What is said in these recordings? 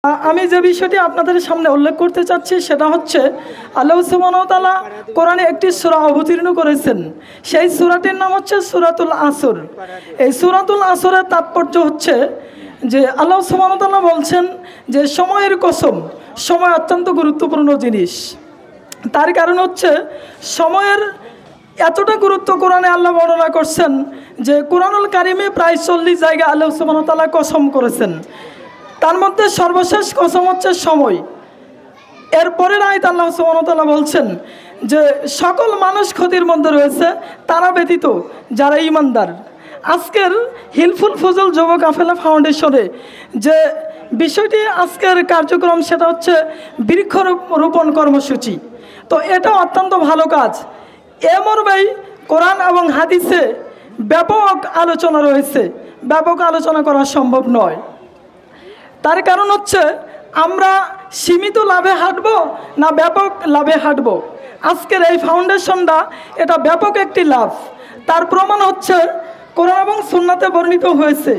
আমি যে বিষয়টি আপনাদের সামনে উল্লেখ করতে চাচ্ছি সেটা হচ্ছে আল্লাহ সুবহানাহু ওয়া তাআলা কোরআনে একটি সূরা অবতীর্ণ করেছেন। সেই সূরাটির নাম হচ্ছে সূরাতুল আসর। এই সূরাতুল আসরের তাৎপর্য হচ্ছে যে আল্লাহ সুবহানাহু ওয়া তাআলা বলছেন যে সময়ের কসম, সময় অত্যন্ত গুরুত্বপূর্ণ জিনিস। তার কারণ হচ্ছে সময়ের এতটা গুরুত্ব কোরআনে আল্লাহ বর্ণনা করছেন যে কোরআনুল কারিমে প্রায় 40 জায়গায় আল্লাহ সুবহানাহু ওয়া তাআলা কসম করেছেন। তার মধ্যে সর্বশেষ কসম হচ্ছে সময়। এরপরের আয়াত আল্লাহ সুবহানাহু ওয়া তাআলা বলছেন যে সকল মানুষ ক্ষতির মধ্যে রয়েছে তারা ব্যতীত যারা ঈমানদার। আজকের হিলফুল ফজল যুব কাফেলা ফাউন্ডেশনে যে বিষয়টি আজকের কার্যক্রম সেটা হচ্ছে বৃক্ষরোপণ কর্মসূচি। তো এটা অত্যন্ত ভালো কাজ। এ মর্মেই কোরআন এবং হাদিসে ব্যাপক আলোচনা রয়েছে, ব্যাপক আলোচনা করা সম্ভব নয়। তার কারণ হচ্ছে আমরা সীমিত লাভে হাঁটবো না ব্যাপক লাভে হাঁটবো। আজকের এই ফাউন্ডেশনটা এটা ব্যাপক একটি লাভ। তার প্রমাণ হচ্ছে কোরআন এবং সুন্নাতে বর্ণিত হয়েছে।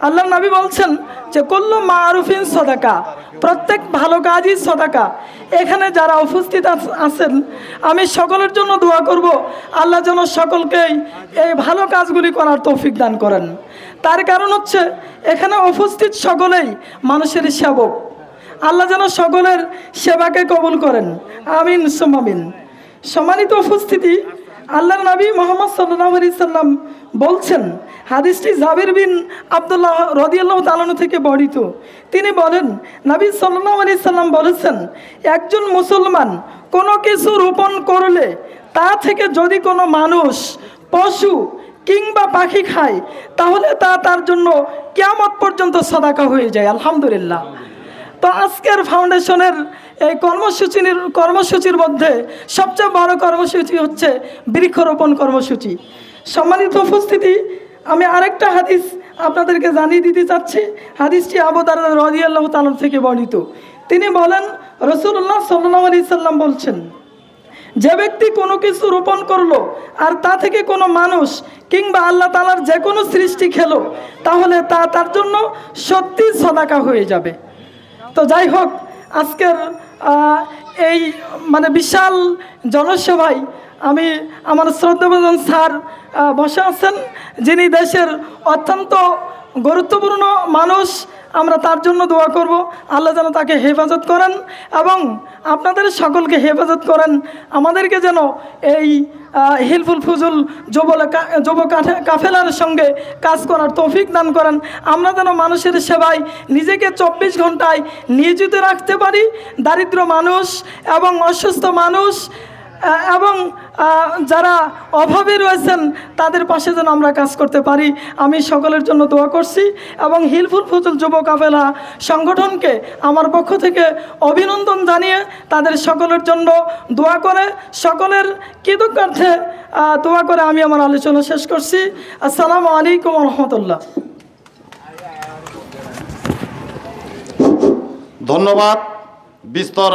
আল্লাহ নবী বলছেন যে কুল্লু মারুফিন সাদাকা, প্রত্যেক ভালো কাজই সাদাকা। এখানে যারা উপস্থিত আছেন আমি সকলের জন্য দোয়া করব আল্লাহ যেন সকলকেই এই ভালো কাজগুলি করার তৌফিক দান করেন। তার কারণ হচ্ছে এখানে উপস্থিত সকলেই মানুষের সেবক। আল্লাহ যেন সকলের সেবাকে কবুল করেন, আমিন সুম্মা আমিন। সম্মানিত উপস্থিতি, আল্লাহর নবী মুহাম্মদ সাল্লাল্লাহু আলাইহি সাল্লাম বলছেন, হাদিসটি জাবির বিন আব্দুল্লাহ রাদিয়াল্লাহু তাআলা থেকে বর্ণিত। তিনি বলেন নবী সাল্লাল্লাহু আলাইহি সাল্লাম বলেছেন, একজন মুসলমান কোনো কিছু রোপণ করলে তা থেকে যদি কোনো মানুষ, পশু কিংবা পাখি খায় তাহলে তা তার জন্য কিয়ামত পর্যন্ত সাদাকা হয়ে যায়। আলহামদুলিল্লাহ। তো আজকের ফাউন্ডেশনের এই কর্মসূচির মধ্যে সবচেয়ে বড় কর্মসূচি হচ্ছে বৃক্ষরোপণ কর্মসূচি। সম্মানিত উপস্থিতি, আমি আরেকটা হাদিস আপনাদেরকে জানিয়ে দিতে চাচ্ছি। হাদিসটি আবু দারদা রাদিয়াল্লাহু তাআলা থেকে বর্ণিত। তিনি বলেন রাসূলুল্লাহ সাল্লাল্লাহু আলাইহি সাল্লাম বলছেন, যে ব্যক্তি কোনো কিছু রোপণ করলো আর তা থেকে কোনো মানুষ কিংবা আল্লাহ তাআলার যে কোনো সৃষ্টি খেলো তাহলে তা তার জন্য সত্যি সাদাকা হয়ে যাবে। তো যাই হোক, আজকের এই বিশাল জনসভায় আমি আমার শ্রদ্ধাভাজন স্যার বসে আছেন, যিনি দেশের অত্যন্ত গুরুত্বপূর্ণ মানুষ। আমরা তার জন্য দোয়া করব আল্লাহ যেন তাকে হেফাজত করেন এবং আপনাদের সকলকে হেফাজত করেন। আমাদেরকে যেন এই হিলফুল ফুজুল যুব কাফেলার সঙ্গে কাজ করার তৌফিক দান করেন। আমরা যেন মানুষের সেবায় নিজেকে 24 ঘন্টায় নিয়োজিত রাখতে পারি। দারিদ্র মানুষ এবং অসুস্থ মানুষ এবং যারা অভাবে রয়েছেন তাদের পাশে যেন আমরা কাজ করতে পারি। আমি সকলের জন্য দোয়া করছি এবং হিলফুল ফুজুল যুব কাফেলা সংগঠনকে আমার পক্ষ থেকে অভিনন্দন জানিয়ে তাদের সকলের জন্য দোয়া করে সকলের কৃতজ্ঞার্থে দোয়া করে আমি আমার আলোচনা শেষ করছি। আসসালামু আলাইকুম ওয়া রাহমাতুল্লাহ। ধন্যবাদ। বিস্তর